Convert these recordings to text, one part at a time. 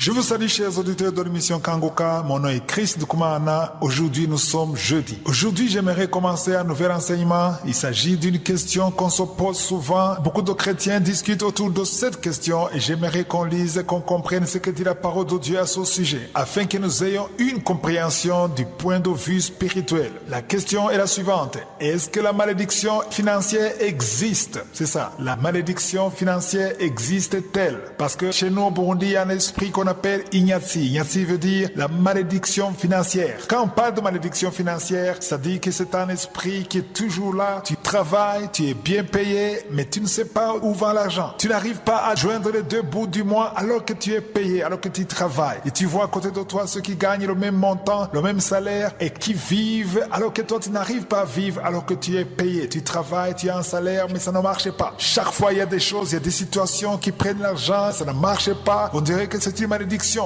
Je vous salue, chers auditeurs de l'émission Kangoka. Mon nom est Chris Dukumana. Aujourd'hui, nous sommes jeudi. Aujourd'hui, j'aimerais commencer un nouvel enseignement. Il s'agit d'une question qu'on se pose souvent. Beaucoup de chrétiens discutent autour de cette question et j'aimerais qu'on lise, qu'on comprenne ce que dit la parole de Dieu à ce sujet, afin que nous ayons une compréhension du point de vue spirituel. La question est la suivante. Est-ce que la malédiction financière existe? C'est ça. La malédiction financière existe-t-elle? Parce que chez nous, au Burundi, il y a un esprit qu'on appelle Ignatsi. Ignatsi veut dire la malédiction financière. Quand on parle de malédiction financière, ça dit que c'est un esprit qui est toujours là. Tu travailles, tu es bien payé, mais tu ne sais pas où va l'argent. Tu n'arrives pas à joindre les deux bouts du mois alors que tu es payé, alors que tu travailles. Et tu vois à côté de toi ceux qui gagnent le même montant, le même salaire et qui vivent alors que toi tu n'arrives pas à vivre alors que tu es payé. Tu travailles, tu as un salaire, mais ça ne marche pas. Chaque fois il y a des choses, il y a des situations qui prennent l'argent, ça ne marche pas. On dirait que c'est une malédiction.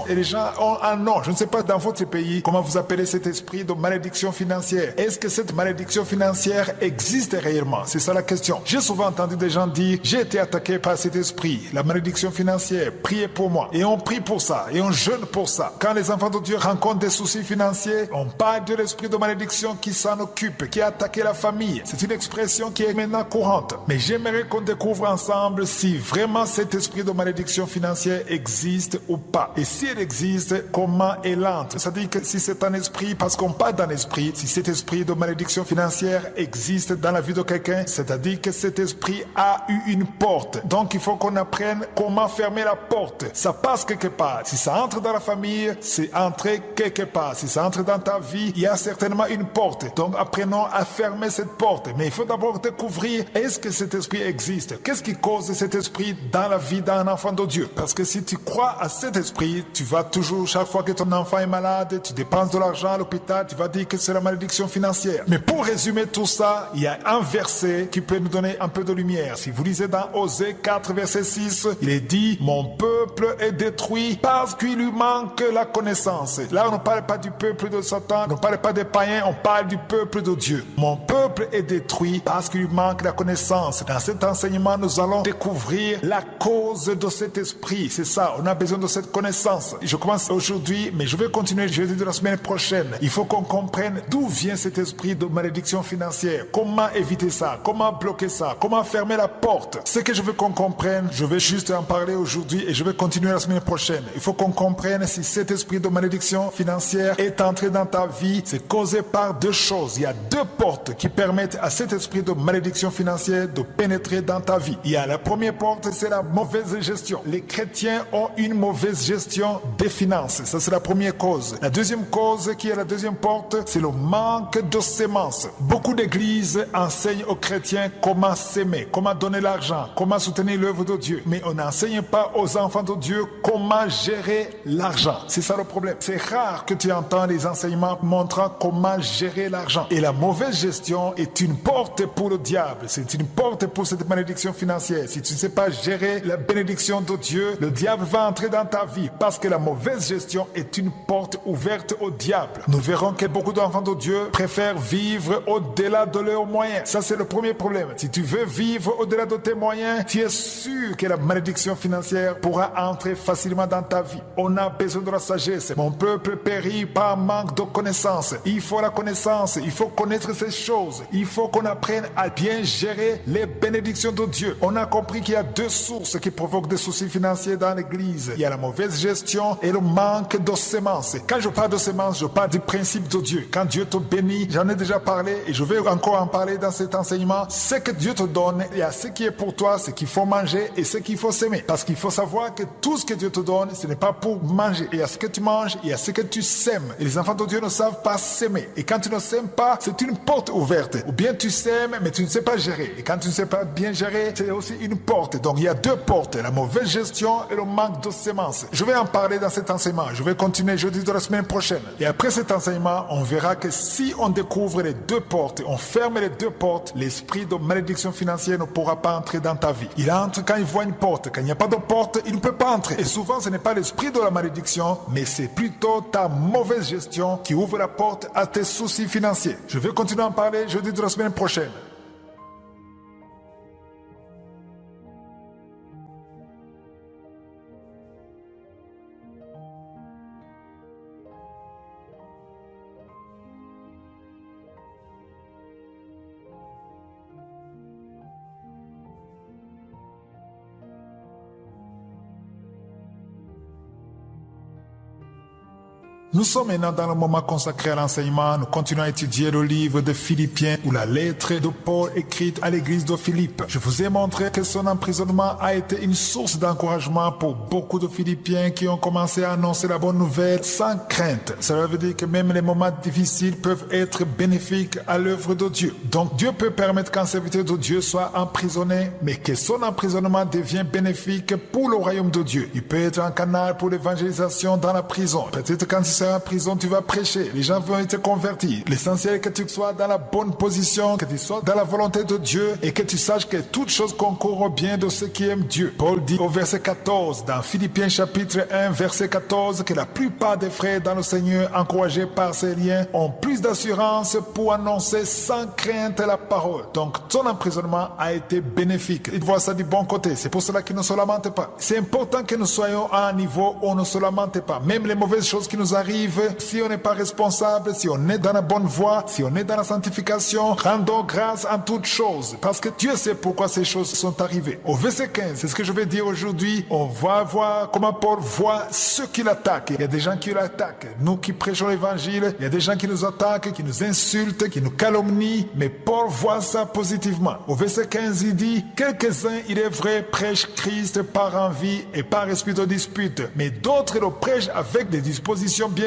Et les gens ont un nom. Je ne sais pas dans votre pays comment vous appelez cet esprit de malédiction financière. Est-ce que cette malédiction financière existe réellement? C'est ça la question. J'ai souvent entendu des gens dire, j'ai été attaqué par cet esprit, la malédiction financière, priez pour moi. Et on prie pour ça, et on jeûne pour ça. Quand les enfants de Dieu rencontrent des soucis financiers, on parle de l'esprit de malédiction qui s'en occupe, qui a attaqué la famille. C'est une expression qui est maintenant courante. Mais j'aimerais qu'on découvre ensemble si vraiment cet esprit de malédiction financière existe ou pas. Et si elle existe, comment elle entre? C'est-à-dire que si c'est un esprit, parce qu'on parle d'un esprit, si cet esprit de malédiction financière existe dans la vie de quelqu'un, c'est-à-dire que cet esprit a eu une porte. Donc il faut qu'on apprenne comment fermer la porte. Ça passe quelque part. Si ça entre dans la famille, c'est entré quelque part. Si ça entre dans ta vie, il y a certainement une porte. Donc apprenons à fermer cette porte. Mais il faut d'abord découvrir, est-ce que cet esprit existe? Qu'est-ce qui cause cet esprit dans la vie d'un enfant de Dieu? Parce que si tu crois à cet esprit, tu vas toujours, chaque fois que ton enfant est malade, tu dépenses de l'argent à l'hôpital, tu vas dire que c'est la malédiction financière. Mais pour résumer tout ça, il y a un verset qui peut nous donner un peu de lumière. Si vous lisez dans Osée 4, verset 6, il est dit, mon peuple est détruit parce qu'il lui manque la connaissance. Là, on ne parle pas du peuple de Satan, on ne parle pas des païens, on parle du peuple de Dieu. Mon peuple est détruit parce qu'il lui manque la connaissance. Dans cet enseignement, nous allons découvrir la cause de cet esprit. C'est ça, on a besoin de cette connaissance. Je commence aujourd'hui, mais je vais continuer jeudi de la semaine prochaine. Il faut qu'on comprenne d'où vient cet esprit de malédiction financière. Comment éviter ça? Comment bloquer ça? Comment fermer la porte? Ce que je veux qu'on comprenne, je vais juste en parler aujourd'hui et je vais continuer la semaine prochaine. Il faut qu'on comprenne si cet esprit de malédiction financière est entré dans ta vie. C'est causé par deux choses. Il y a deux portes qui permettent à cet esprit de malédiction financière de pénétrer dans ta vie. Il y a la première porte, c'est la mauvaise gestion. Les chrétiens ont une mauvaise gestion des finances. Ça, c'est la première cause. La deuxième cause, qui est la deuxième porte, c'est le manque de semences. Beaucoup d'églises enseignent aux chrétiens comment s'aimer, comment donner l'argent, comment soutenir l'œuvre de Dieu. Mais on n'enseigne pas aux enfants de Dieu comment gérer l'argent. C'est ça le problème. C'est rare que tu entends les enseignements montrant comment gérer l'argent. Et la mauvaise gestion est une porte pour le diable. C'est une porte pour cette malédiction financière. Si tu ne sais pas gérer la bénédiction de Dieu, le diable va entrer dans ta vie. Parce que la mauvaise gestion est une porte ouverte au diable. Nous verrons que beaucoup d'enfants de Dieu préfèrent vivre au-delà de leurs moyens. Ça, c'est le premier problème. Si tu veux vivre au-delà de tes moyens, tu es sûr que la malédiction financière pourra entrer facilement dans ta vie. On a besoin de la sagesse. Mon peuple périt par manque de connaissance. Il faut la connaissance. Il faut connaître ces choses. Il faut qu'on apprenne à bien gérer les bénédictions de Dieu. On a compris qu'il y a deux sources qui provoquent des soucis financiers dans l'église. Il y a la mauvaise gestion et le manque de semences. Quand je parle de semences, je parle du principe de Dieu. Quand Dieu te bénit, j'en ai déjà parlé et je vais encore en parler dans cet enseignement. Ce que Dieu te donne, il y a ce qui est pour toi, ce qu'il faut manger et ce qu'il faut s'aimer. Parce qu'il faut savoir que tout ce que Dieu te donne, ce n'est pas pour manger. Il y a ce que tu manges, il y a ce que tu sèmes. Et les enfants de Dieu ne savent pas s'aimer. Et quand tu ne sèmes pas, c'est une porte ouverte. Ou bien tu sèmes, mais tu ne sais pas gérer. Et quand tu ne sais pas bien gérer, c'est aussi une porte. Donc il y a deux portes, la mauvaise gestion et le manque de semences. Je vais en parler dans cet enseignement. Je vais continuer jeudi de la semaine prochaine. Et après cet enseignement, on verra que si on découvre les deux portes, on ferme les deux portes, l'esprit de malédiction financière ne pourra pas entrer dans ta vie. Il entre quand il voit une porte. Quand il n'y a pas de porte, il ne peut pas entrer. Et souvent, ce n'est pas l'esprit de la malédiction, mais c'est plutôt ta mauvaise gestion qui ouvre la porte à tes soucis financiers. Je vais continuer à en parler jeudi de la semaine prochaine. Nous sommes maintenant dans le moment consacré à l'enseignement. Nous continuons à étudier le livre de Philippiens ou la lettre de Paul écrite à l'église de Philippe. Je vous ai montré que son emprisonnement a été une source d'encouragement pour beaucoup de Philippiens qui ont commencé à annoncer la bonne nouvelle sans crainte. Cela veut dire que même les moments difficiles peuvent être bénéfiques à l'œuvre de Dieu. Donc Dieu peut permettre qu'un serviteur de Dieu soit emprisonné, mais que son emprisonnement devienne bénéfique pour le royaume de Dieu. Il peut être un canal pour l'évangélisation dans la prison. Peut-être quand tu seras en prison, tu vas prêcher. Les gens vont être convertis. L'essentiel est que tu sois dans la bonne position, que tu sois dans la volonté de Dieu et que tu saches que toutes choses concourent au bien de ceux qui aiment Dieu. Paul dit au verset 14, dans Philippiens chapitre 1, verset 14, que la plupart des frères dans le Seigneur, encouragés par ces liens, ont plus d'assurance pour annoncer sans crainte la parole. Donc, son emprisonnement a été bénéfique. Il voit ça du bon côté. C'est pour cela qu'il ne se lamente pas. C'est important que nous soyons à un niveau où on ne se lamente pas. Même les mauvaises choses qui nous arrivent, si on n'est pas responsable, si on est dans la bonne voie, si on est dans la sanctification, rendons grâce en toutes choses. Parce que Dieu sait pourquoi ces choses sont arrivées. Au verset 15, c'est ce que je vais dire aujourd'hui. On va voir comment Paul voit ceux qui l'attaquent. Il y a des gens qui l'attaquent. Nous qui prêchons l'évangile, il y a des gens qui nous attaquent, qui nous insultent, qui nous calomnient. Mais Paul voit ça positivement. Au verset 15, il dit, quelques-uns, il est vrai, prêchent Christ par envie et par esprit de dispute. Mais d'autres le prêchent avec des dispositions bienveillantes.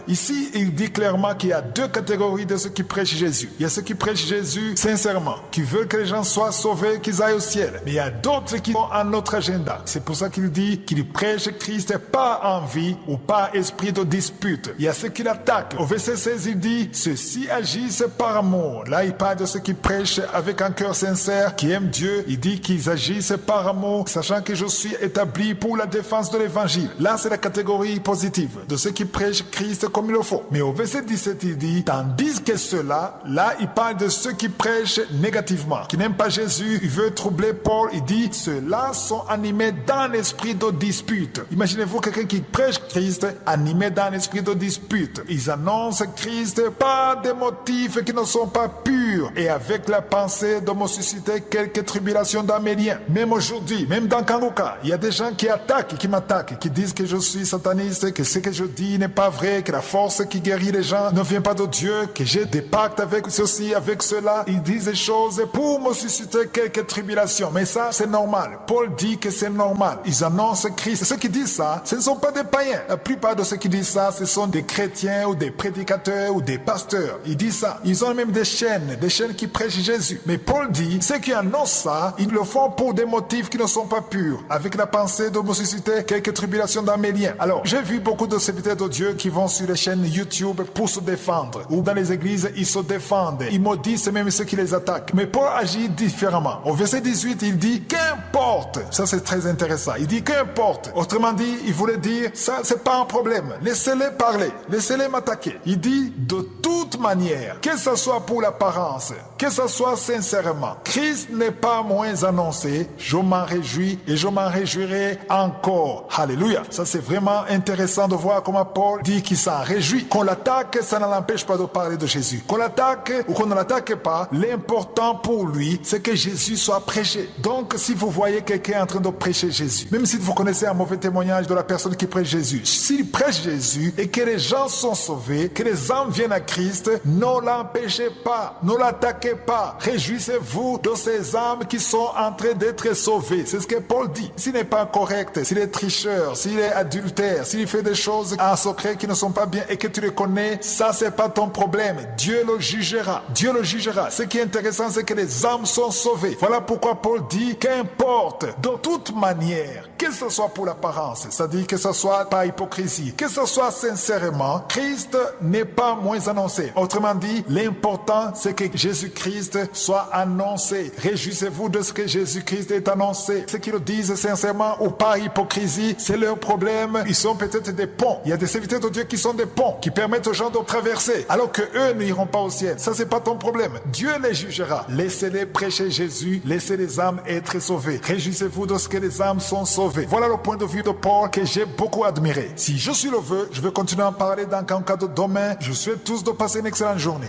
Ici, il dit clairement qu'il y a deux catégories de ceux qui prêchent Jésus. Il y a ceux qui prêchent Jésus sincèrement, qui veulent que les gens soient sauvés, qu'ils aillent au ciel. Mais il y a d'autres qui ont un autre agenda. C'est pour ça qu'il dit qu'il prêche Christ par envie ou par esprit de dispute. Il y a ceux qui l'attaquent. Au verset 16, il dit, ceux-ci agissent par amour. Là, il parle de ceux qui prêchent avec un cœur sincère, qui aiment Dieu. Il dit qu'ils agissent par amour, sachant que je suis établi pour la défense de l'évangile. Là, c'est la catégorie positive de ceux qui prêchent Christ comme il le faut. Mais au verset 17, il dit, tandis que ceux-là, là, il parle de ceux qui prêchent négativement, qui n'aiment pas Jésus, il veut troubler Paul, il dit, ceux-là sont animés d'un esprit de dispute. Imaginez-vous quelqu'un qui prêche Christ, animé d'un esprit de dispute. Ils annoncent Christ par des motifs qui ne sont pas purs et avec la pensée de me susciter quelques tribulations dans mes liens. Même aujourd'hui, même dans Kanguka, il y a des gens qui attaquent, qui m'attaquent, qui disent que je suis sataniste, que ce que je dis n'est pas vrai, que la force qui guérit les gens ne vient pas de Dieu, que j'ai des pactes avec ceci, avec cela. Ils disent des choses pour me susciter quelques tribulations. Mais ça, c'est normal. Paul dit que c'est normal. Ils annoncent Christ. Ceux qui disent ça, ce ne sont pas des païens. La plupart de ceux qui disent ça, ce sont des chrétiens ou des prédicateurs ou des pasteurs. Ils disent ça. Ils ont même des chaînes qui prêchent Jésus. Mais Paul dit, ceux qui annoncent ça, ils le font pour des motifs qui ne sont pas purs, avec la pensée de me susciter quelques tribulations dans mes liens. Alors, j'ai vu beaucoup de serviteurs de Dieu qui vont sur les chaînes YouTube pour se défendre, ou dans les églises, ils se défendent. Ils maudissent même ceux qui les attaquent. Mais Paul agit différemment. Au verset 18, il dit, qu'importe. Ça, c'est très intéressant. Il dit, qu'importe. Autrement dit, il voulait dire, ça, c'est pas un problème. Laissez-les parler. Laissez-les m'attaquer. Il dit, de toute manière, que ce soit pour l'apparence, que ce soit sincèrement, Christ n'est pas moins annoncé. Je m'en réjouis et je m'en réjouirai encore. Alléluia. Ça, c'est vraiment intéressant de voir comment Paul dit qu'il s'en réjouit. Qu'on l'attaque, ça ne l'empêche pas de parler de Jésus. Qu'on l'attaque ou qu'on ne l'attaque pas, l'important pour lui, c'est que Jésus soit prêché. Donc, si vous voyez quelqu'un en train de prêcher Jésus, même si vous connaissez un mauvais témoignage de la personne qui prêche Jésus, s'il prêche Jésus et que les gens sont sauvés, que les âmes viennent à Christ, ne l'empêchez pas, ne l'attaquez pas. Réjouissez-vous de ces âmes qui sont en train d'être sauvées. C'est ce que Paul dit. S'il n'est pas correct, s'il est tricheur, s'il est adultère, s'il fait des choses en secret qui ne sont pas bien et que tu les connais, ça c'est pas ton problème. Dieu le jugera. Dieu le jugera. Ce qui est intéressant, c'est que les âmes sont sauvées. Voilà pourquoi Paul dit, qu'importe, de toute manière, que ce soit pour l'apparence, c'est-à-dire que ce soit par hypocrisie, que ce soit sincèrement, Christ n'est pas moins annoncé. Autrement dit, l'important, c'est que Jésus-Christ soit annoncé. Réjouissez-vous de ce que Jésus-Christ est annoncé. Ceux qui le disent sincèrement ou par hypocrisie, c'est leur problème. Ils sont peut-être des ponts. Il y a des serviteurs de Dieu qui sont des ponts, qui permettent aux gens de traverser, alors que eux n'iront pas au ciel. Ça, c'est pas ton problème. Dieu les jugera. Laissez-les prêcher Jésus. Laissez les âmes être sauvées. Réjouissez-vous de ce que les âmes sont sauvées. Voilà le point de vue de Paul que j'ai beaucoup admiré. Si je suis le vœu, je vais continuer à en parler dans un cas de demain. Je souhaite tous de passer une excellente journée.